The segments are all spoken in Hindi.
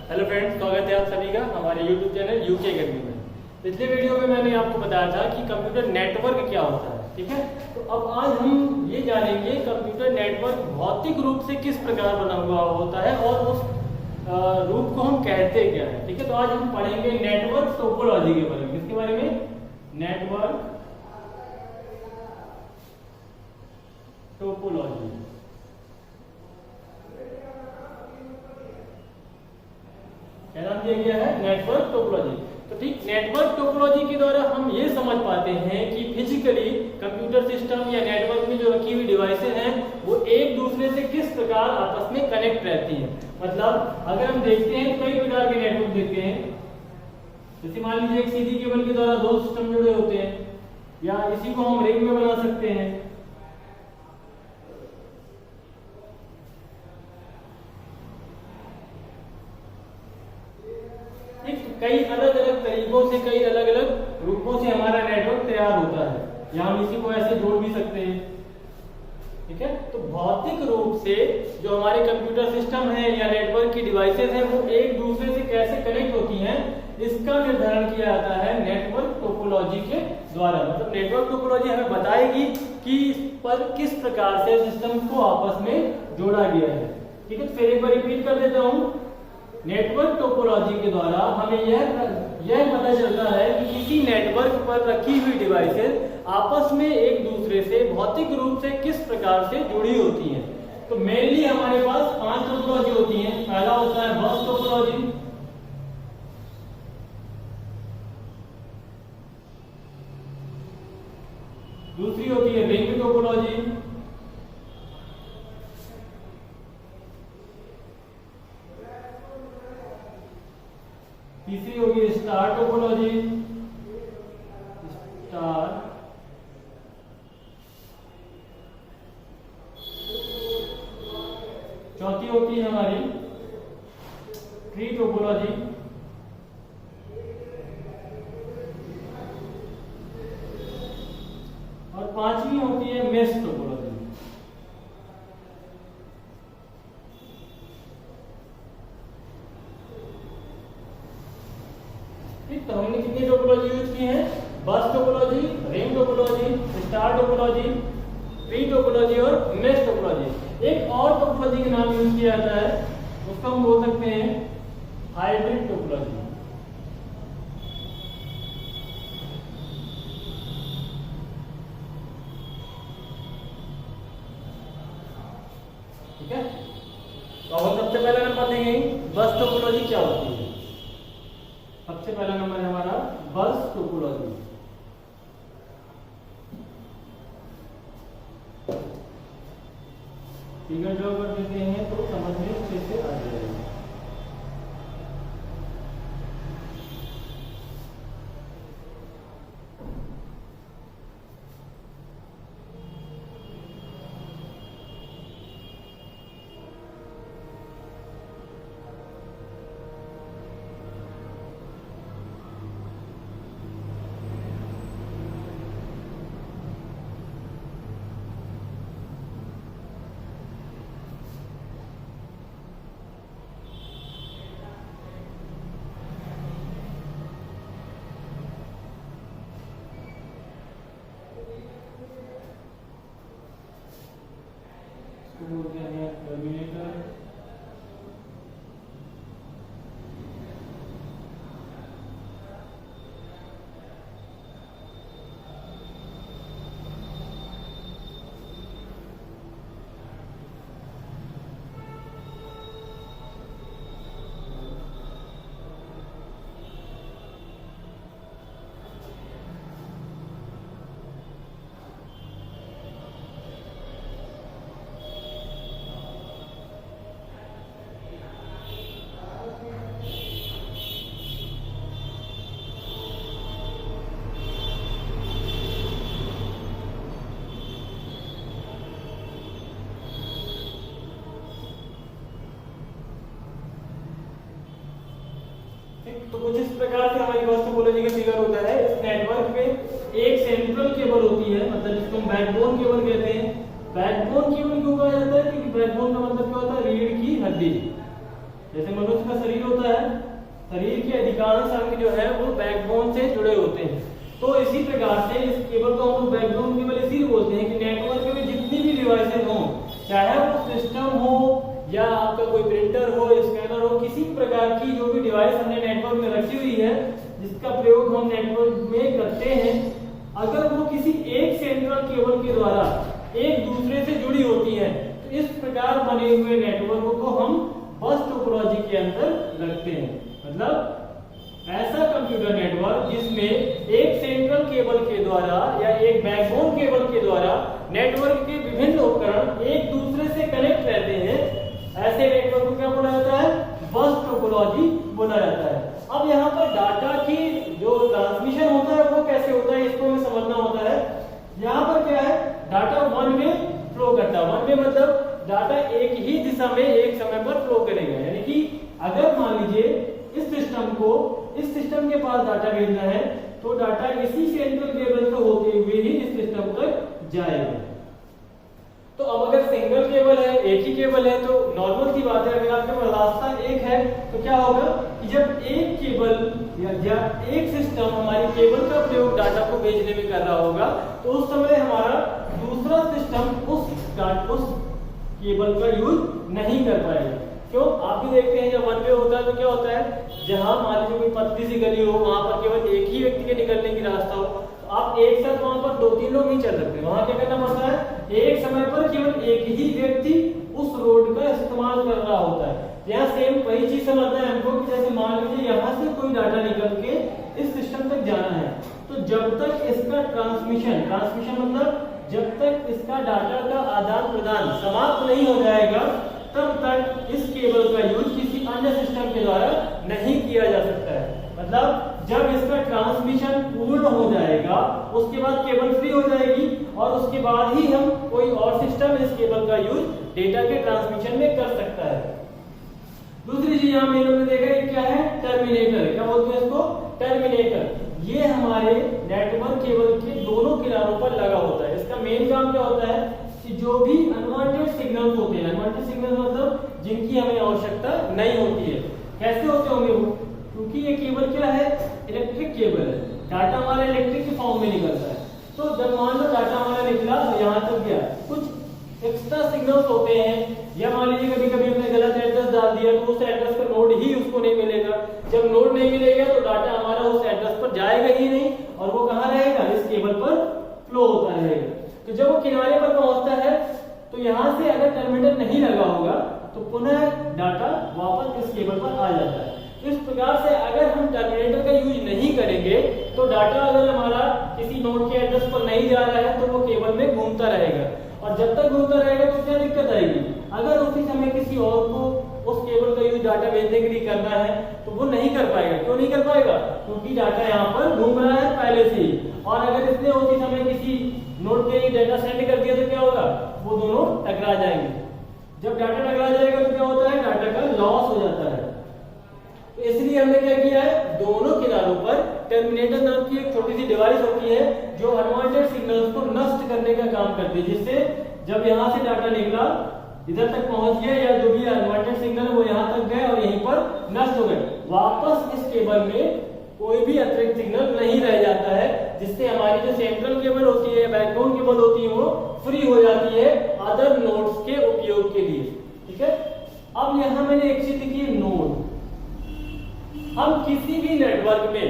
हेलो फ्रेंड्स, स्वागत है आप सभी का हमारे यूट्यूब चैनल यूके अकेडमी में। पिछले वीडियो में मैंने आपको बताया था कि कंप्यूटर नेटवर्क क्या होता है, ठीक है। तो अब आज हम ये जानेंगे कंप्यूटर नेटवर्क भौतिक रूप से किस प्रकार बना हुआ होता है और उस रूप को हम कहते क्या है, ठीक है। तो आज हम पढ़ेंगे नेटवर्क टोपोलॉजी के बारे में। किसके बारे में? Network topology. क्या नाम दिया गया है? Network topology. तो ठीक, नेटवर्क टोपोलॉजी के द्वारा हम ये समझ पाते हैं कि फिजिकली कंप्यूटर सिस्टम या नेटवर्क में जो रखी हुई डिवाइसेज हैं वो एक दूसरे से किस प्रकार आपस में कनेक्ट रहती हैं। मतलब अगर हम देखते हैं कई प्रकार के नेटवर्क देखते हैं, जैसे मान लीजिए एक सीधी केबल के द्वारा दो सिस्टम जुड़े होते हैं, या इसी को हम रिंग में बना सकते हैं। कई अलग अलग तरीकों से, कई अलग अलग रूपों से हमारा नेटवर्क तैयार होता है, या हम इसी को ऐसे जोड़ भी सकते हैं, ठीक है। तो भौतिक रूप से जो हमारे कंप्यूटर सिस्टम है या नेटवर्क की डिवाइसेस हैं वो एक दूसरे से कैसे कनेक्ट होती हैं, इसका निर्धारण किया जाता है नेटवर्क टोपोलॉजी के द्वारा। मतलब नेटवर्क टोपोलॉजी हमें बताएगी कि इस पर किस प्रकार से सिस्टम को आपस में जोड़ा गया है, ठीक है। फिर एक बार रिपीट कर देता हूं। नेटवर्क टोपोलॉजी के द्वारा हमें यह पता चलता है कि किसी नेटवर्क पर रखी हुई डिवाइसेस आपस में एक दूसरे से भौतिक रूप से किस प्रकार से जुड़ी होती हैं। तो मेनली हमारे पास 5 टोपोलॉजी होती हैं। पहला होता है बस टोपोलॉजी, दूसरी होती है रिंग टोपोलॉजी, तीसरी होगी स्टार टोपोलॉजी, स्टार, चौथी होती है हमारी ट्री टोपोलॉजी, और पांचवी होती है मेश टोपोलॉजी। तो हमने कितनी टोपोलॉजी यूज की है? बस topology, ring topology, star topology, tree topology और मेश टोपोलॉजी। एक और टोपोलॉजी का नाम यूज किया जाता है, उसको हम बोल सकते हैं हाइब्रिड टोपोलॉजी, ठीक है। तो अब सबसे पहला नंबर देंगे बस टोपोलॉजी क्या होती है। सबसे पहला नंबर है हमारा बस टोपोलॉजी। फिगर ड्रॉ कर देते हैं तो समझ में अच्छे से आ जाएगा। बोलते हैं टर्मिनेटर, तो कुछ इस प्रकार से हमारी बस टोपोलॉजी का फिगर होता है। इस नेटवर्क पे एक सेंट्रल केबल होती है, मतलब जिसको हम बैकबोन केबल कहते हैं। बैकबोन केबल क्यों कहा जाता है? क्योंकि बैकबोन का मतलब क्या होता है? रीढ़ की हड्डी। जैसे मनुष्य का शरीर होता है अधिकांश अंग जो है वो बैकबोन से जुड़े होते हैं। तो इसी प्रकार से इस केबल को हम बैकबोन केबल इसीलिए बोलते हैं कि नेटवर्क में जितनी भी डिवाइसेज हों, चाहे वो सिस्टम हो या आपका कोई प्रिंटर हो, स्कैनर हो, किसी प्रकार की जो भी डिवाइस हमने नेटवर्क में रखी हुई है जिसका प्रयोग हम नेटवर्क में करते हैं, अगर वो किसी एक सेंट्रल केबल के द्वारा एक दूसरे से जुड़ी होती है तो इस प्रकार बने हुए नेटवर्क को हम बस टोपोलॉजी के अंदर रखते हैं। मतलब ऐसा कंप्यूटर नेटवर्क जिसमें एक सेंट्रल केबल के द्वारा या एक बैकबोन केबल के द्वारा नेटवर्क के विभिन्न उपकरण एक दूसरे से कनेक्ट रहते हैं, ऐसे नेटवर्क को क्या बोला जाता है? बस टोपोलॉजी बोला जाता है। अब यहाँ पर डाटा की जो ट्रांसमिशन होता है वो कैसे होता है, इसको हमें समझना होता है। यहाँ पर क्या है, डाटा वन वे फ्लो करता है। वन वे मतलब डाटा एक ही दिशा में एक समय पर फ्लो करेगा। यानी कि अगर मान लीजिए इस सिस्टम के पास डाटा भेजना है तो डाटा इसी सेंट्रल केबल से होते हुए ही इस सिस्टम तक जाएगा। तो अब अगर सिंगल केबल है, एक ही केबल है, तो नॉर्मल सी बात है, अगर आपके पास रास्ता एक है तो क्या होगा कि जब एक केबल या एक सिस्टम हमारी केबल का प्रयोग डाटा को भेजने में कर रहा होगा तो उस समय हमारा दूसरा सिस्टम उस केबल का यूज नहीं कर पाएगा। क्यों? आप भी देखते हैं जब वन वे होता है तो क्या होता है, जहां मान लीजिए कोई पतली सी गली हो, वहां पर केवल एक ही व्यक्ति के निकलने की रास्ता हो, तो आप एक साथ वहां पर 2-3 लोग नहीं चल सकते। वहां क्या करना पड़ता है, एक समय पर केवल एक ही व्यक्ति उस रोड का इस्तेमाल कर रहा होता है। यहाँ सेम वही चीज समझना है हमको कि जैसे मान लीजिए यहाँ से कोई डाटा निकल के इस सिस्टम तक जाना है, तो जब तक इसका ट्रांसमिशन मतलब जब तक इसका डाटा का आदान प्रदान समाप्त नहीं हो जाएगा तब तक इस केबल का यूज किसी अन्य सिस्टम के द्वारा नहीं किया जा सकता है। मतलब जब इसका ट्रांसमिशन पूर्ण हो जाएगा उसके बाद केबल फ्री हो जाएगी और उसके बाद ही हम कोई और सिस्टम इस केबल का यूज डेटा के ट्रांसमिशन में कर सकता है। दूसरी चीज यहाँ मेरे देखा ये क्या है, टर्मिनेटर। क्या बोलते हैं इसको? टर्मिनेटर। ये हमारे नेटवर्क केबल के दोनों किनारों पर लगा होता है। इसका मेन काम क्या होता है कि जो भी अनवांटेड सिग्नल्स होते हैं, अनवांटेड सिग्नल मतलब जिनकी हमें आवश्यकता नहीं होती है, कैसे होते होंगे वो? क्योंकि ये केबल क्या है, इलेक्ट्रिक केबल है, डाटा हमारा इलेक्ट्रिक के फॉर्म में निकलता है। तो जब मान लो डाटा हमारा निकला और यहाँ तक गया, कुछ एक्स्ट्रा सिग्नल्स होते हैं, या मान लीजिए कभी कभी हमने गलत एड्रेस डाल दिया तो उस एड्रेस पर नोड ही उसको नहीं मिलेगा। जब नोड नहीं मिलेगा तो डाटा हमारा उस एड्रेस पर जाएगा ही नहीं और वो कहाँ रहेगा, इस केबल पर फ्लो होता रहेगा। तो जब वो किनारे पर पहुंचता है तो यहाँ से अगर टर्मिनेटर नहीं लगा होगा तो पुनः डाटा वापस इस केबल पर आ जाता है। इस प्रकार से अगर हम टर्मिनेटर का यूज नहीं करेंगे तो डाटा अगर हमारा किसी नोड के एड्रेस पर नहीं जा रहा है तो वो केबल में घूमता रहेगा, और जब तक घूमता रहेगा तो क्या दिक्कत आएगी, अगर उसी समय किसी और को उस केबल का यूज डाटा भेजने के लिए करना है तो वो नहीं कर पाएगा। क्यों नहीं कर पाएगा? क्योंकि डाटा यहाँ पर घूम रहा है पहले से ही, और अगर इसने उसी समय किसी नोड के लिए डाटा सेंड कर दिया तो क्या होगा, वो दोनों टकरा जाएंगे। जब डाटा टकरा जाएगा तो क्या होता है, डाटा का लॉस हो जाता है। तो इसलिए हमने क्या किया है, दोनों किनारों पर टर्मिनेटर नाम की एक छोटी सी डिवाइस होती है जो अनवांटेड सिग्नल्स को नष्ट करने का काम करती है, जिससे जब यहाँ से डाटा निकला इधर तक पहुंच गया या जो भी अनवांटेड सिग्नल वो यहाँ तक गए और यहीं पर नष्ट हो गए, वापस इस केबल में कोई भी अतिरिक्त सिग्नल नहीं रह जाता है, जिससे हमारी जो सेंट्रल केबल होती है, बैकबोन केबल होती है, वो फ्री हो जाती है अदर नोड्स के उपयोग के लिए। ठीक है, अब यहाँ मैंने एक चीज लिखी है, नोड। हम किसी भी नेटवर्क में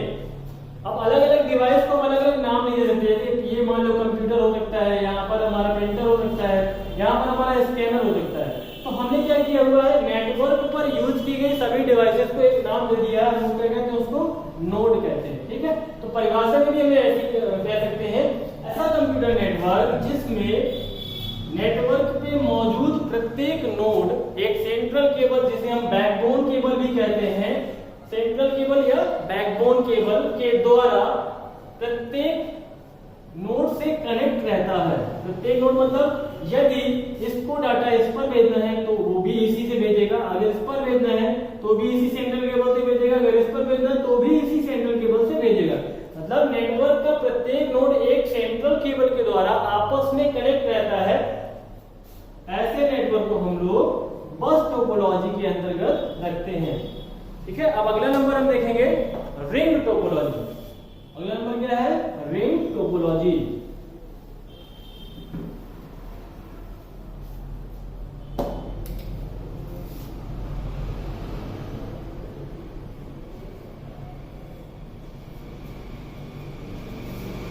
अब अलग अलग डिवाइस को अलग अलग नाम नहीं दे सकते। जैसे ये मान लो कंप्यूटर हो सकता है, यहाँ पर हमारा प्रिंटर हो सकता है, यहाँ पर हमारा स्कैनर हो सकता है। तो हमने क्या किया हुआ है, नेटवर्क पर यूज की गई सभी डिवाइसेस को एक नाम दे दिया है, हम क्या कहते हैं, उसको नोड कहते हैं। ठीक है, तो परिभाषा में भी हमें ऐसी कह सकते हैं, ऐसा कंप्यूटर नेटवर्क जिसमें नेटवर्क पे मौजूद प्रत्येक नोड एक सेंट्रल केबल, जिसे हम बैकबोन केबल भी कहते हैं, सेंट्रल केबल या बैकबोन केबल के द्वारा प्रत्येक नोड से कनेक्ट रहता है। प्रत्येक नोड मतलब यदि इसको डाटा इस पर भेजना है तो वो भी इसी से भेजेगा, अगर इस पर भेजना है तो भी इसी सेंट्रल केबल से भेजेगा, अगर इस पर भेजना है तो भी इसी सेंट्रल केबल से भेजेगा। मतलब नेटवर्क का प्रत्येक नोड एक सेंट्रल केबल के द्वारा आपस में कनेक्ट रहता है। ऐसे नेटवर्क को हम लोग बस टोपोलॉजी के अंतर्गत रखते हैं। ठीक है, अब अगला नंबर हम देखेंगे रिंग टोपोलॉजी। अगला नंबर क्या है? Ring topology.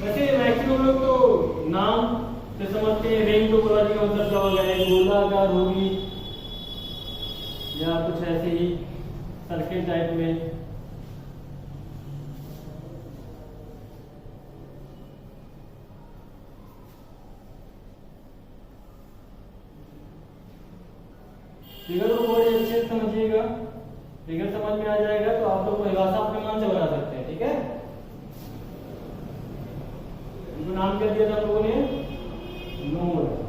वैसे मैक्सिमम लोग तो नाम से समझते हैं रिंग टोपोलॉजी का मतलब क्या होगा, एक गोलाकार होगी या कुछ ऐसे ही सर्किल टाइप में। फिगर को बहुत अच्छे से समझिएगा, फिगर समझ में आ जाएगा तो आप लोग परिभाषा अपने मन से बना सकते हैं। ठीक है, इनको नाम क्या दिया था हम लोगों ने? नोड।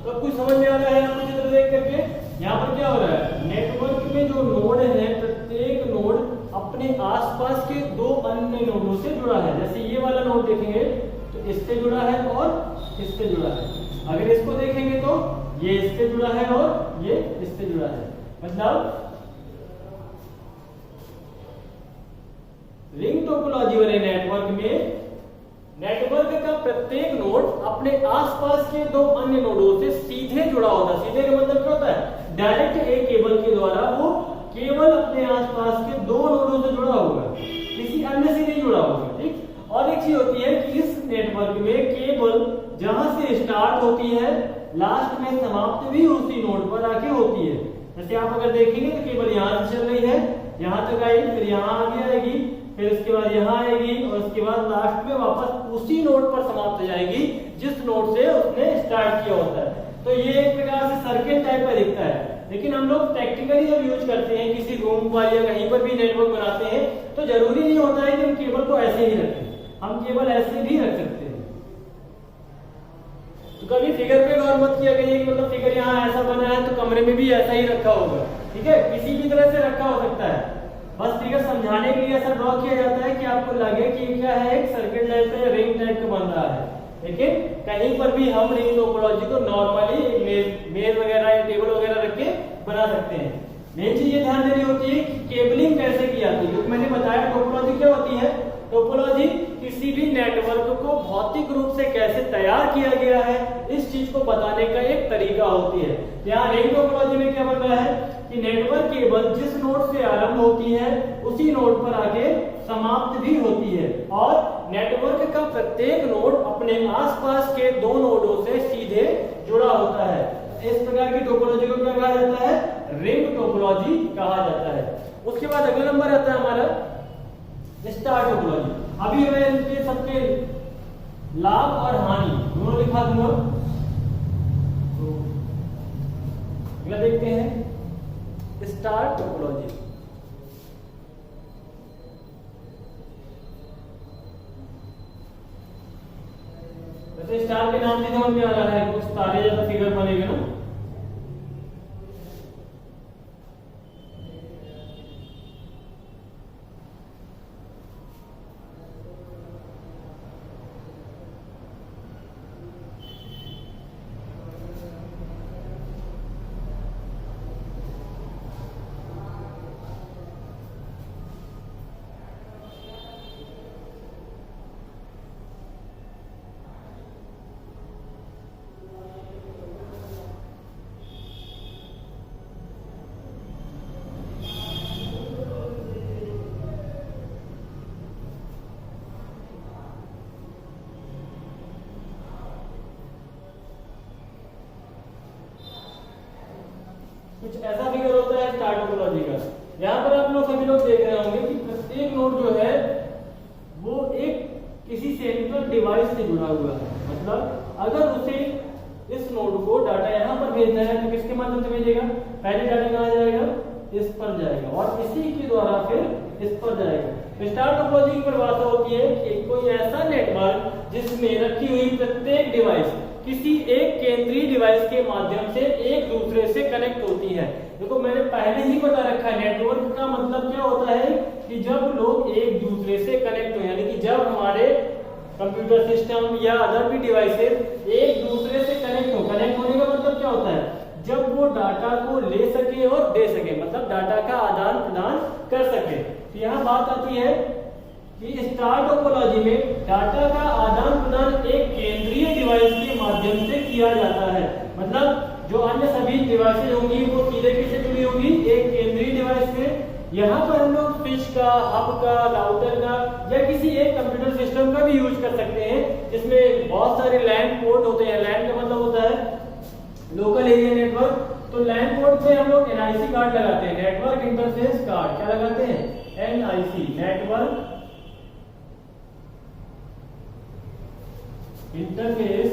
तो कुछ समझ में आ रहा है आपको चित्र देख करके? यहाँ पर क्या हो रहा है, नेटवर्क में जो नोड है प्रत्येक नोड अपने आसपास के दो अन्य नोडों से जुड़ा है। जैसे ये वाला नोड देखेंगे तो इससे जुड़ा है और इससे जुड़ा है। अगर इसको देखेंगे तो ये इससे जुड़ा है और ये इससे जुड़ा है। मतलब रिंग टोपोलॉजी वाले नेटवर्क में नेटवर्क का प्रत्येक नोड अपने आसपास के दो अन्य नोडों से सीधे जुड़ा होता है। सीधे का मतलब क्या होता है? डायरेक्ट एक केबल के द्वारा वो केवल अपने आसपास के दो नोडों से जुड़ा होगा, किसी अन्य से नहीं जुड़ा होगा। ठीक, और एक चीज होती है कि इस नेटवर्क में केबल जहां से स्टार्ट होती है लास्ट में समाप्त भी उसी नोड पर आके होती है। जैसे आप अगर देखेंगे तो केबल यहाँ से चल रही है, यहाँ तक आई, फिर यहाँ आगे आएगी, फिर उसके बाद यहाँ आएगी और उसके बाद लास्ट में वापस उसी नोड पर समाप्त हो जाएगी जिस नोड से उसने स्टार्ट किया होता है। तो ये एक प्रकार से सर्किट टाइप का दिखता है। लेकिन हम लोग प्रैक्टिकली जब यूज करते हैं किसी रूम पर या कहीं पर भी नेटवर्क बनाते हैं तो जरूरी नहीं होता है कि हम केबल को ऐसे ही रखें, हम केबल ऐसे भी रख सकते हैं। तो कभी फिगर पे गौर मत किया करिए कि मतलब फिगर यहाँ ऐसा बना है तो कमरे में भी ऐसा ही रखा होगा। ठीक है, किसी भी तरह से रखा हो सकता है, बस फिगर समझाने के लिए ऐसा ड्रॉ किया जाता है कि आपको लगे कि क्या है, एक सर्किट टाइप का या रिंग टाइप का बन रहा है। लेकिन कहीं पर भी हम रिंग टोपोलॉजी को नॉर्मली मेज वगैरह या टेबल वगैरह रख के बना सकते हैं। मेन चीज ये ध्यान देनी होती है कि केबलिंग कैसे की जाती है, क्योंकि मैंने बताया टोपोलॉजी क्या होती है। टोपोलॉजी किसी भी नेटवर्क को भौतिक रूप से कैसे तैयार किया गया है इस चीज को बताने का एक तरीका होती है। यहाँ रिंग टोपोलॉजी में क्या बन रहा है कि नेटवर्क केबल जिस नोड से आरंभ होती है उसी नोड पर आगे समाप्त भी होती है, और नेटवर्क का प्रत्येक नोड अपने आसपास के दो नोडों से सीधे जुड़ा होता है। इस प्रकार की टोपोलॉजी को क्या कहा जाता है? रिंग टोपोलॉजी कहा जाता है। उसके बाद अगला नंबर आता है हमारा स्टार टोपोलॉजी। अभी मैं इनके सबके लाभ और हानि दोनों दिखा दूंगा। तो अगला देखते हैं स्टार टोपोलॉजी। वैसे स्टार के नाम से समझ में आ रहा है कुछ तारे जैसा फिगर बनेगा ना। कुछ ऐसा फिगर होता है स्टार टोपोलॉजी का। यहाँ पर आप लोग सभी लोग देख रहे होंगे कि प्रत्येक नोड जो है वो एक किसी सेंट्रल डिवाइस से जुड़ा हुआ है। मतलब अगर उसे इस नोड को डाटा यहाँ पर भेजना है तो किसके माध्यम से भेजेगा? पहले डाटा कहाँ जाएगा? इस पर जाएगा और इसी के द्वारा फिर इस पर जाएगा। स्टार टोपोलॉजी की परिभाषा होती है कि कोई ऐसा नेटवर्क जिसमें रखी हुई प्रत्येक डिवाइस किसी एक केंद्रीय डिवाइस के माध्यम से एक दूसरे से कनेक्ट होती है। देखो मैंने पहले ही बता रखा है नेटवर्क का मतलब क्या होता है कि जब लोग एक दूसरे से कनेक्ट हो, यानी कि जब हमारे कंप्यूटर सिस्टम या अदर भी डिवाइसेस एक दूसरे से कनेक्ट हो, कनेक्ट होने का मतलब क्या होता है, जब वो डाटा को ले सके और दे सके, मतलब डाटा का आदान प्रदान कर सके। तो यहाँ बात आती है कि स्टार टोपोलॉजी में डाटा का आदान प्रदान एक केंद्रीय डिवाइस के माध्यम से किया जाता है। मतलब जो अन्य सभी डिवाइसेज होंगी वो सीधे किससे जुड़ी होगी, एक केंद्रीय डिवाइस से। यहाँ पर हम लोग स्विच का, हब का, राउटर का या किसी एक कंप्यूटर सिस्टम का भी यूज कर सकते हैं, जिसमें बहुत सारे लैन पोर्ट होते हैं। लैन का मतलब होता है लोकल एरिया नेटवर्क। तो लैन पोर्ट पे हम लोग एनआईसी कार्ड लगाते हैं, नेटवर्क इंटरफेस कार्ड। क्या लगाते हैं, एनआईसी, नेटवर्क इंटरफेस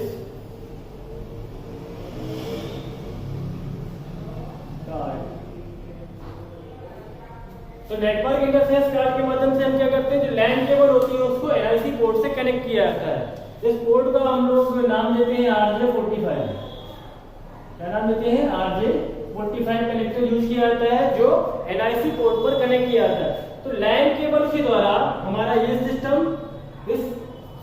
कार्ड। तो नेटवर्क इंटरफेस कार्ड के माध्यम से हम क्या करते हैं, जो लैन केबल होती है उसको एनआईसी पोर्ट से कनेक्ट किया जाता है। इस पोर्ट का हम लोग नाम देते हैं RJ45। क्या नाम देते हैं, RJ45 कनेक्टर यूज किया जाता है जो एनआईसी पोर्ट पर कनेक्ट किया जाता है। तो लैन केबल के द्वारा हमारा ये सिस्टम इस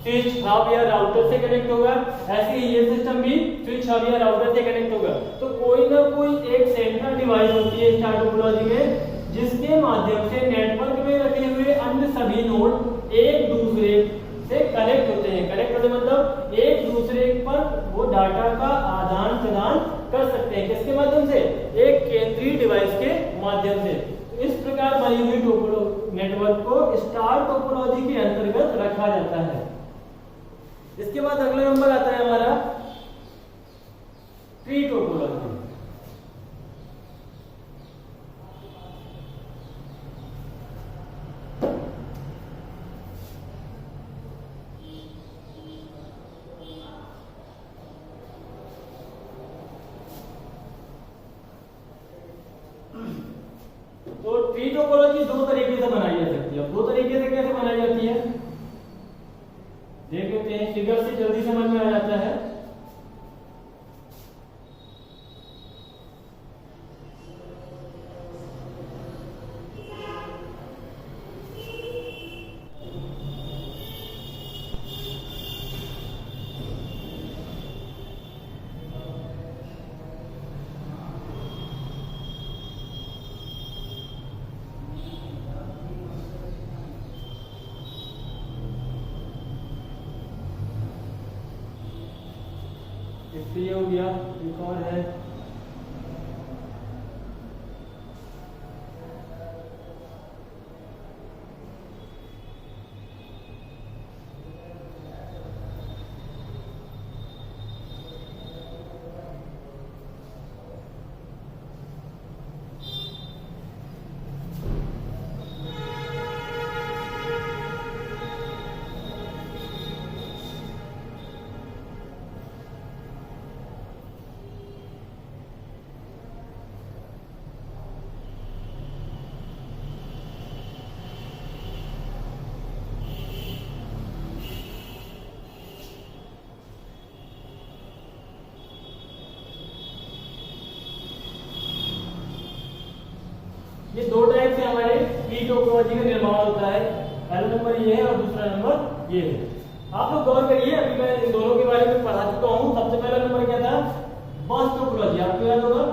स्विच हब या राउटर से कनेक्ट होगा, ऐसे ही ये सिस्टम भी स्विच हब या राउटर से कनेक्ट होगा। तो कोई ना कोई एक सेंट्रल डिवाइस होती है स्टार टोपोलॉजी में, जिसके माध्यम से नेटवर्क में रखे हुए अन्य सभी नोड एक दूसरे से कनेक्ट होते हैं। कनेक्ट होते मतलब एक दूसरे पर वो डाटा का आदान प्रदान कर सकते हैं। किसके माध्यम से, एक केंद्रीय डिवाइस के माध्यम से। तो इस प्रकार बनी हुई नेटवर्क को स्टार टोपोलॉजी के अंतर्गत रखा जाता है। इसके बाद अगला नंबर आता है हमारा ट्री टोपोलॉजी। तो ट्री टोपोलॉजी दो तरीके से बनाई जा सकती है। अब दो तरीके से कैसे बनाई जाती है देख लेते हैं, फिगर से जल्दी समझ में आ जाता है। ये हो गया, एक और है ये दो टाइप से हमारे ट्री टोपोलॉजी का निर्माण होता है। पहला नंबर ये है और दूसरा नंबर ये है। आप लोग गौर करिए, अभी मैं इन दोनों के बारे में पढ़ा चुका हूँ। सबसे पहला नंबर क्या था, बस टोपोलॉजी। आपको याद होगा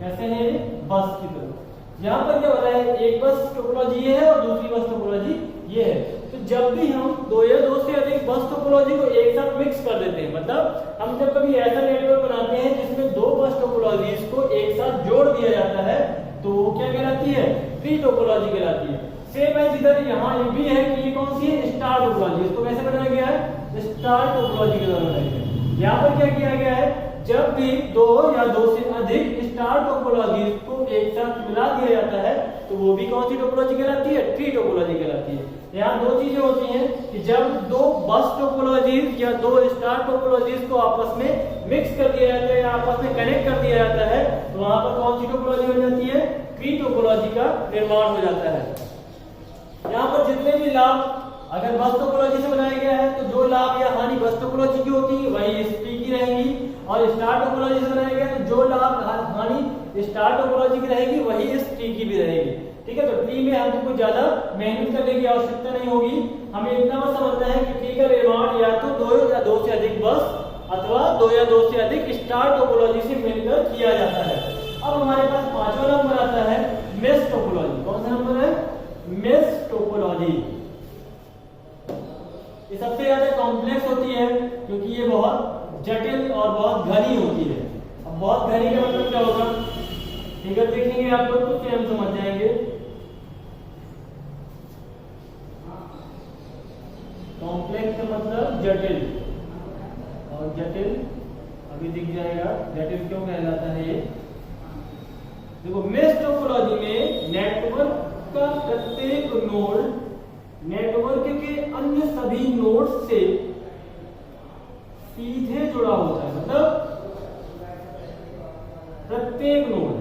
कैसे है, बस की तरह। यहाँ पर क्या हो रहा है, एक बस टोपोलॉजी ये है और दूसरी बस टोपोलॉजी ये है। तो जब भी हम दो या दो से अधिक बस टोपोलॉजी को एक साथ मिक्स कर देते हैं, मतलब हम जब कभी ऐसा नेटवर्क बनाते हैं जिसमें दो बस टोपोलॉजीज को एक साथ जोड़ दिया जाता है, तो वो क्या कहलाती है, ट्री टोपोलॉजी कहलाती है। सेम एज इधर यहाँ ये भी है कि ये कौन सी है, स्टार टोपोलॉजी। इसको कैसे बनाया गया है, स्टार टोपोलॉजी के द्वारा बनाया गया है। यहाँ पर क्या किया गया है, जब भी दो या दो से अधिक स्टार टोपोलॉजी को एक साथ मिला दिया जाता है तो वो भी कौन सी टोपोलॉजी कहलाती है, ट्री टोपोलॉजी कहलाती है। यहाँ दो चीजें होती हैं कि जब दो बस टोपोलॉजीज या दो स्टार टोपोलॉजीज को आपस में मिक्स कर दिया जाता है या आपस में कनेक्ट कर दिया जाता है, तो वहां पर कौन सी टोपोलॉजी बन जाती है, ट्री टोपोलॉजी का निर्माण हो जाता है। यहाँ पर जितने भी लाभ अगर बस टोपोलॉजी से बनाया गया है, तो जो लाभ या हानि बस टोपोलॉजी की होती है वही इस ट्री की रहेंगी, और स्टार टोपोलॉजी से बनाया गया है तो जो लाभ हानि स्टार टोपोलॉजी की रहेगी वही इस ट्री की भी रहेगी। ठीक है, तो ट्री में हमको कुछ ज्यादा मेहनत करने की आवश्यकता नहीं होगी, हमें इतना बस समझना है कि ट्री का निर्माण या तो 2 या 2 से अधिक बस अथवा 2 या 2 से अधिक स्टार टोपोलॉजी से मिलकर किया जाता है। अब हमारे पास पांचवा नंबर आता है मेश टोपोलॉजी। कौन सा नंबर है? Mesh topology. ये सबसे ज्यादा कॉम्प्लेक्स होती है क्योंकि ये बहुत जटिल और बहुत घनी होती है। अब बहुत घनी का मतलब क्या होगा? फिगर देखेंगे आप लोग तो हम समझ जाएंगे। कॉम्प्लेक्स का मतलब जटिल, और जटिल अभी दिख जाएगा जटिल क्यों कहलाता है ये। देखो, मेश टोपोलॉजी में नेटवर्क का प्रत्येक नोड नेटवर्क के अन्य सभी नोड्स से सीधे जुड़ा होता है। मतलब प्रत्येक नोड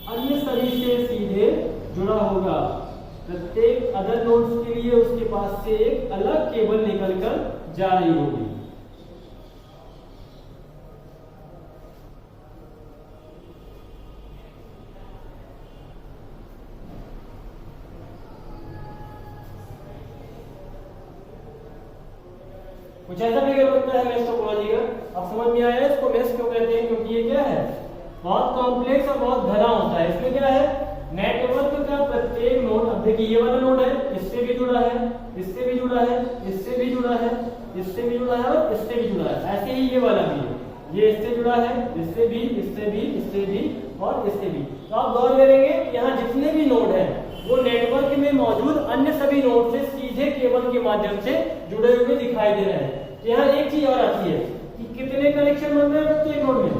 अन्य सभी से सीधे जुड़ा होगा। प्रत्येक अदर नोड्स के लिए उसके पास से एक अलग केबल निकलकर जा रही होगी। कुछ ऐसा फिगर बनता है मेश टोपोलॉजी का। अब समझ में आया इसको मेश क्यों कहते हैं? क्योंकि ये क्या है, बहुत कॉम्प्लेक्स और बहुत घना होता है। इसमें क्या है, नेटवर्क का प्रत्येक नोड, अब देखिए ये वाला नोड है, इससे भी जुड़ा है, इससे भी जुड़ा है, इससे भी जुड़ा है, इससे भी जुड़ा है और इससे भी जुड़ा है। ऐसे ही ये वाला भी है, ये इससे जुड़ा है, इससे भी, इससे भी, इससे भी और इससे भी। तो आप गौर करेंगे यहाँ जितने भी नोड हैं वो नेटवर्क में मौजूद अन्य सभी नोड से सीधे केबल के माध्यम से जुड़े हुए दिखाई दे रहे हैं। तो यहाँ एक चीज और आती है कि कितने कनेक्शन बन रहे हैं प्रत्येक नोड में।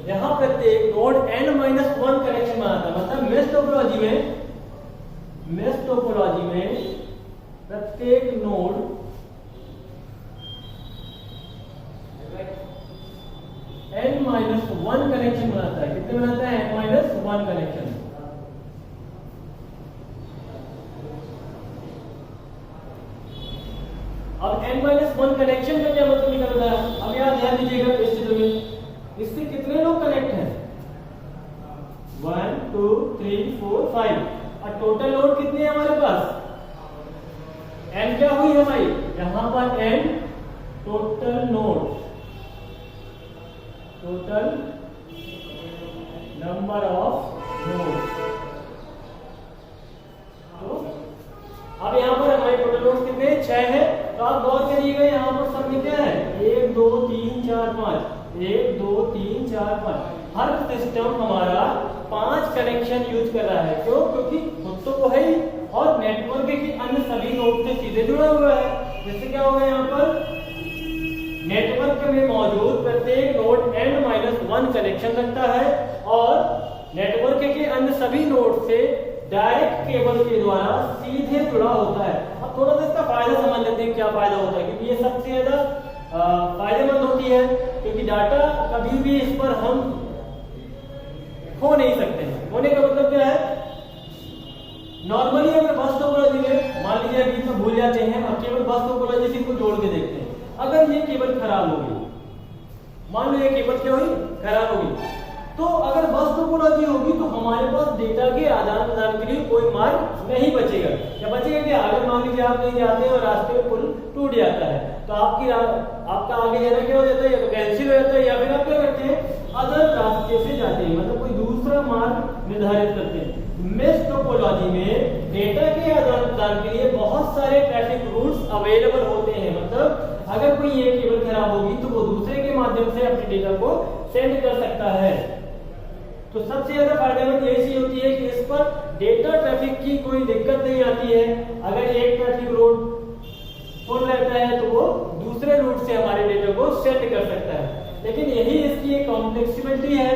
यहाँ प्रत्येक नोड n-1 कनेक्शन बनाता है। मतलब मेश टोपोलॉजी में प्रत्येक नोड n-1 कनेक्शन बनाता है। कितने बनाता है? n-1 connection. अब n-1 कनेक्शन का क्या मतलब निकल रहा है? अब यहाँ ध्यान दीजिएगा इस चित्र में, इससे कितने लोग कनेक्ट हैं? 1 2 3 4 5 और टोटल लोड कितने हैं हमारे पास? n क्या हुई हमारी? यहाँ पर n total node, total number of node. तो अब यहाँ पर हमारे टोटल नोड्स कितने? 6 है। तो आप गौर करिएगा यहाँ पर सब में क्या है? 1 2 3 4 5, 1 2 3 4 5। हर सिस्टम हमारा 5 कनेक्शन यूज कर रहा है। क्यों? क्योंकि खुद तो वो है ही और नेटवर्क के अन्य सभी नोड से सीधे जुड़ा हुआ है। जैसे क्या होगा यहाँ पर, नेटवर्क में मौजूद प्रत्येक नोड n-1 कनेक्शन रखता है और नेटवर्क के अन्य सभी नोड से डायरेक्ट केबल के द्वारा सीधे जुड़ा होता है। अब थोड़ा सा इसका फायदा समझ लेते हैं, क्या फायदा होता है, क्योंकि ये सबसे ज्यादा फायदेमंद होती है क्योंकि डाटा कभी भी इस पर हम खो नहीं सकते हैं। होने का मतलब क्या है, नॉर्मली अगर बस टोपोलॉजी में मान लीजिए बीच में भूल जाते हैं और केवल बस टोपोलॉजी से इसको जोड़ के देखते हैं। अगर ये केबल खराब हो गई, मान लो ये केबल क्या हुई, खराब हो गई, तो अगर बस टोपोलॉजी होगी तो हमारे पास डेटा के आदान प्रदान के लिए कोई मार्ग नहीं बचेगा। क्या बचेगा? क्या अगर मान लीजिए आप कहीं जाते हैं और रास्ते में पुल टूट जाता है तो आपका आगे जाना क्या हो जाता है, या तो कैंसिल हो जाता है या फिर आप क्या करते हैं, अदर रास्ते से जाते हैं, मतलब कोई दूसरा मार्ग निर्धारित करते हैं। मेश टोपोलॉजी में डेटा के आदान प्रदान के लिए बहुत सारे ट्रैफिक रूट्स अवेलेबल होते हैं। मतलब अगर कोई ये केबल खराब होगी तो वो दूसरे के माध्यम से अपने डेटा को सेंड कर सकता है। तो सबसे ज्यादा फायदेमंद यही चीज होती है कि इस पर डेटा ट्रैफिक की कोई दिक्कत नहीं आती है। अगर एक ट्रैफिक रोड फुल रहता है तो वो दूसरे रूट से हमारे डेटा को सेंड कर सकता है। लेकिन यही इसकी एक कॉम्प्लेक्सिबिलिटी है,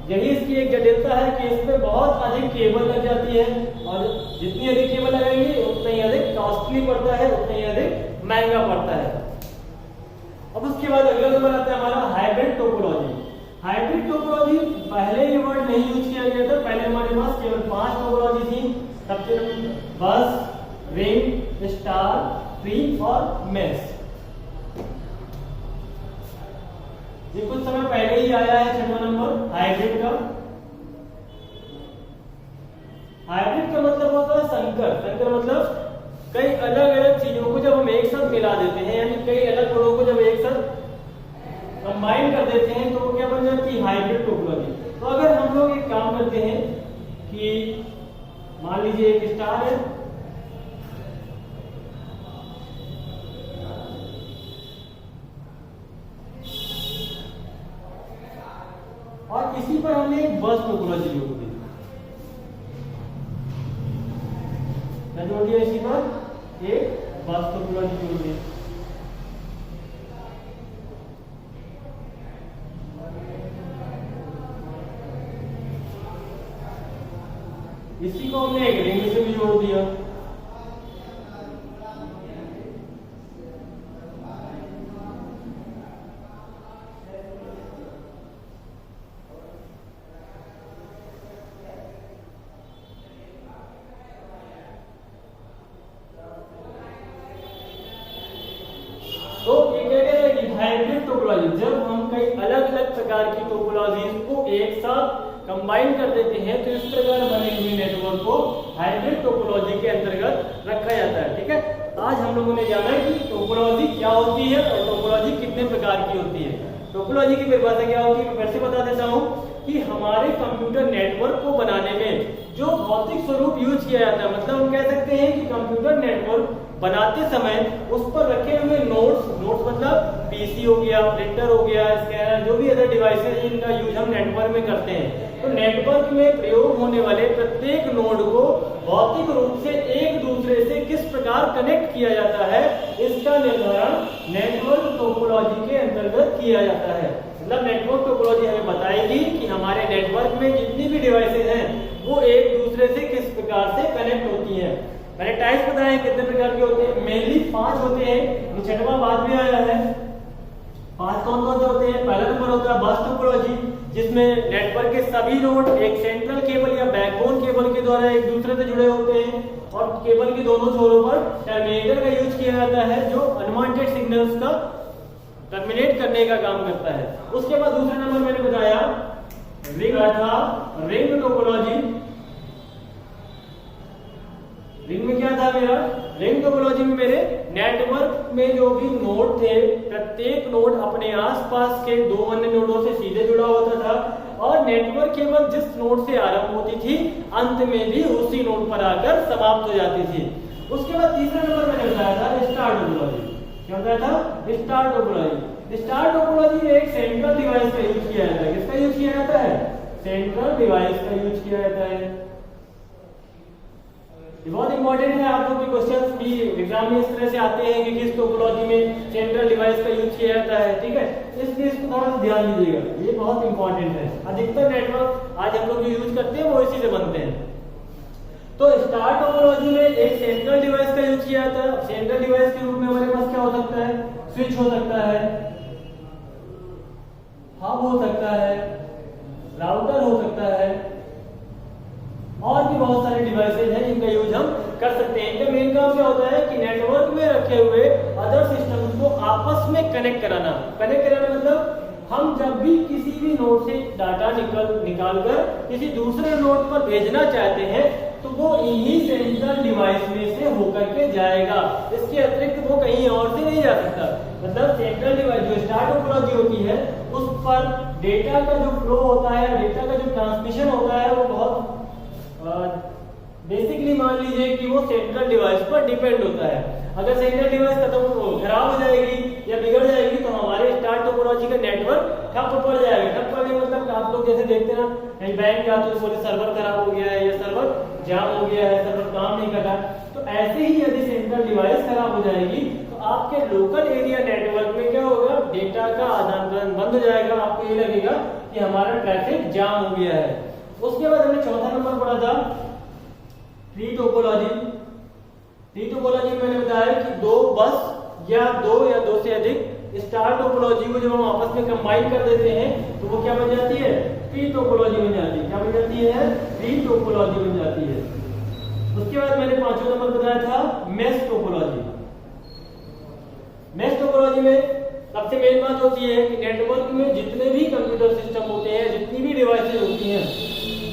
यही इसकी एक जटिलता है कि इसमें बहुत अधिक केबल लग जाती है और जितनी अधिक केबल लगाएंगे उतना ही अधिक कॉस्टली पड़ता है, उतना ही अधिक महंगा पड़ता है। अब उसके बाद अगला नंबर आता है हमारा हाइब्रिड टोपोलॉजी। हाइब्रिड टोपोलॉजी पहले ये वर्ड नहीं यूज किया गया था, पहले हमारे पास केवल 5 टोपोलॉजी थी। सबसे बस, रिंग, स्टार, ट्री और मेश। ये कुछ समय पहले ही आया है 6वां नंबर हाइब्रिड का। हाइब्रिड का मतलब होता है संकर। संकर मतलब कई अलग अलग चीजों को जब हम एक साथ मिला देते हैं, यानी कई अलग गुणों को जब एक साथ कंबाइन कर देते हैं तो वो क्या बन जाती है, हाइब्रिड टोपोलॉजी। तो अगर हम लोग एक काम करते हैं कि मान लीजिए एक स्टार है, और इसी पर हमने एक बस टोपोलॉजी जोड़ दी, क्या जोड़ दिया, इसी पर एक बस टोपोलॉजी जोड़ दी। इसी को हमने एक रिंग से भी जोड़ दिया। तो ये क्या कहते हैं कि हाइब्रिड टोपोलॉजी, जब हम कई अलग अलग प्रकार की टोपोलॉजीज को एक साथ कंबाइन कर देते हैं तो इस प्रकार बने हुए नेटवर्क को हाइब्रिड टोपोलॉजी के अंतर्गत रखा जाता है। ठीक है, आज हम लोगों ने जाना कि टोपोलॉजी क्या होती है और टोपोलॉजी कितने प्रकार की होती है। टोपोलॉजी की परिभाषा क्या होती है, मैं फिर से बता देता हूँ कि हमारे कंप्यूटर नेटवर्क को बनाने में जो भौतिक स्वरूप यूज किया जाता है, मतलब हम कह सकते हैं कि कंप्यूटर नेटवर्क बनाते समय उस पर रखे हुए नोट्स मतलब पीसी हो गया, प्रिंटर हो गया, स्कैनर, जो भी अदर डिवाइसेज जिनका यूज हम नेटवर्क में करते हैं, तो नेटवर्क में प्रयोग होने वाले प्रत्येक नोड को भौतिक रूप से एक दूसरे से किस प्रकार कनेक्ट किया जाता है, इसका निर्धारण नेटवर्क टोपोलॉजी के अंतर्गत किया जाता है। मतलब नेटवर्क टोपोलॉजी हमें बताएगी कि हमारे नेटवर्क में जितनी भी डिवाइसेज हैं वो एक दूसरे से किस प्रकार से कनेक्ट होती हैं। मैंने टाइप्स बताए कितने प्रकार के होते हैं, मेनली 5 होते हैं, 6वां बाद में आया है। 5 कौन कौन से होते हैं, पहला नंबर होता है बस टोपोलॉजी, जिसमें नेटवर्क के सभी नोड एक सेंट्रल केबल या बैकबोन केबल के द्वारा एक दूसरे से जुड़े होते हैं और केबल के दोनों छोरों पर टर्मिनेटर का यूज किया जाता है जो अनवांटेड सिग्नल्स का टर्मिनेट करने का काम करता है। उसके बाद दूसरे नंबर मैंने बताया रिंग टोपोलॉजी। रिंग में क्या था मेरा, रिंग टोपोलॉजी में मेरे नेटवर्क में जो भी नोड थे प्रत्येक नोड अपने आसपास के 2 अन्य नोडों से सीधे जुड़ा होता था और नेटवर्क केवल जिस नोड से आरंभ होती थी अंत में भी उसी नोड पर आकर समाप्त हो जाती थी। उसके बाद तीसरा नंबर मैंने बताया था स्टार टोपोलॉजी। क्या बताया था, स्टार टोपोलॉजी। स्टार टोपोलॉजी में एक सेंट्रल डिवाइस का यूज किया जाता है। किसका यूज किया जाता है, सेंट्रल डिवाइस का यूज किया जाता है। ये बहुत इंपॉर्टेंट है, आप लोग के क्वेश्चंस भी एग्जाम में इस तरह से आते हैं कि किस टोपोलॉजी में सेंट्रल डिवाइस का यूज किया जाता है। ठीक है, इसलिए इसको थोड़ा सा ध्यान दीजिएगा, ये बहुत इंपॉर्टेंट है। अधिकतर नेटवर्क आज हम लोग जो यूज करते हैं वो इसी से बनते हैं। तो स्टार टोपोलॉजी में एक सेंट्रल डिवाइस का यूज किया जाता है। सेंट्रल डिवाइस के रूप में हमारे पास क्या हो सकता है, स्विच हो सकता है, हब हो सकता है, राउटर हो सकता है और भी बहुत सारे डिवाइसेज हैं जिनका यूज हम कर सकते हैं। इनका मेन काम क्या होता है कि नेटवर्क में रखे हुए अदर सिस्टम को आपस में कनेक्ट कराना। कनेक्ट कराना मतलब हम जब भी किसी भी नोड से डाटा निकाल कर किसी दूसरे नोड पर भेजना चाहते हैं तो वो इन्हीं सेंट्रल डिवाइस में से होकर के जाएगा। इसके अतिरिक्त वो कहीं और से नहीं जा सकता। मतलब सेंट्रल डिवाइस जो स्टार टोपोलॉजी होती है उस पर डेटा का जो फ्लो होता है, डेटा का जो ट्रांसमिशन होता है वो बहुत बेसिकली मान लीजिए कि वो सेंट्रल डिवाइस पर डिपेंड होता है। अगर सेंट्रल डिवाइस खराब हो जाएगी या बिगड़ जाएगी तो हमारे स्टार टोपोलॉजी का नेटवर्क ठप पड़ जाएगा। ठप पड़ने मतलब आप लोग जैसे देखते हैं ना, कहीं बैंक जाते तो बोले सर्वर खराब हो गया है या सर्वर जाम हो गया है, सर्वर काम नहीं कर रहा। तो ऐसे ही यदि सेंट्रल डिवाइस खराब हो जाएगी तो आपके लोकल एरिया नेटवर्क में क्या होगा, डेटा का आदान प्रदान बंद हो जाएगा। आपको ये लगेगा कि हमारा ट्रैफिक जाम हो गया है। उसके बाद हमने चौथा नंबर पढ़ा था ट्री टोपोलॉजी। ट्री टोपोलॉजी में मैंने बताया कि 2 बस या 2 से अधिक स्टार टोपोलॉजी को जब हम आपस में कंबाइन कर देते हैं तो वो क्या बन जाती है, ट्री टोपोलॉजी बन जाती है। क्या बन जाती है, ट्री टोपोलॉजी बन जाती है। उसके बाद मैंने 5वां नंबर बताया था मेश टोपोलॉजी। मेश टोपोलॉजी में सबसे मेन बात होती है कि नेटवर्क में जितने भी कंप्यूटर सिस्टम होते हैं, जितनी भी डिवाइसेज होती हैं,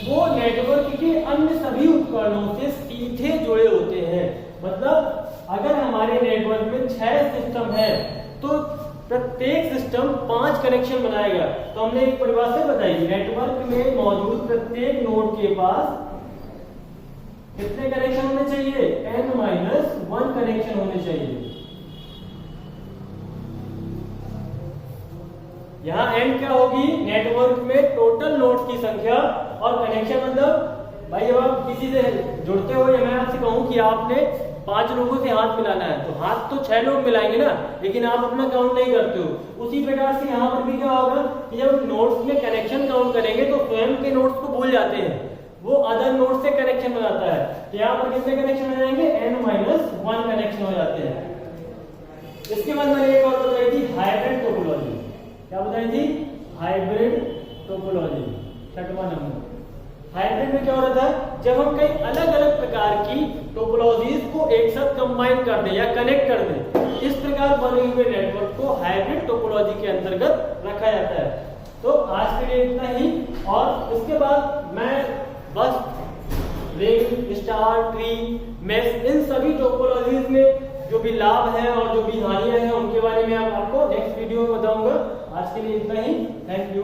वो नेटवर्क के अन्य सभी उपकरणों से सीधे जुड़े होते हैं। मतलब अगर हमारे नेटवर्क में 6 सिस्टम है तो प्रत्येक सिस्टम 5 कनेक्शन बनाएगा। तो हमने एक परिभाषा बताई, नेटवर्क में मौजूद प्रत्येक नोड के पास कितने कनेक्शन होने चाहिए? n-1 कनेक्शन होने चाहिए। यहाँ n क्या होगी? नेटवर्क में टोटल नोड की संख्या, और कनेक्शन मतलब भाई जब आप किसी से जुड़ते हो, या मैं आपसे कहूं कि आपने 5 लोगों से हाथ मिलाना है, तो हाथ तो 6 लोग मिलाएंगे ना, लेकिन आप अपना काउंट नहीं करते हो। उसी प्रकार से यहाँ पर भी क्या होगा कि जब नोड्स में कनेक्शन काउंट करेंगे तो स्वयं के नोड्स को भूल जाते हैं, वो अदर नोड से कनेक्शन बनाता है। तो यहाँ पर कितने कनेक्शन हो जाएंगे? n-1 कनेक्शन हो जाते हैं। इसके बाद मैंने एक और बताई थी, हाइब्रिड टोपोलॉजी। क्या बताई थी? हाइब्रिड टोपोलॉजी, 6वां नंबर। हाइब्रिड में क्या हो रहा था? जब हम कई अलग अलग प्रकार की टोपोलॉजीज को एक साथ कंबाइन कर दें या कनेक्ट कर दें, इस प्रकार बने हुए नेटवर्क को हाइब्रिड टोपोलॉजी के अंतर्गत रखा जाता है। तो आज के लिए इतना ही, और इसके बाद मैं बस रिंग, स्टार, ट्री, मेश, इन सभी टोपोलॉजीज में जो भी लाभ है और जो भी हानियां हैं उनके बारे में आपको नेक्स्ट वीडियो में बताऊंगा। आज के लिए इतना ही। Thank you.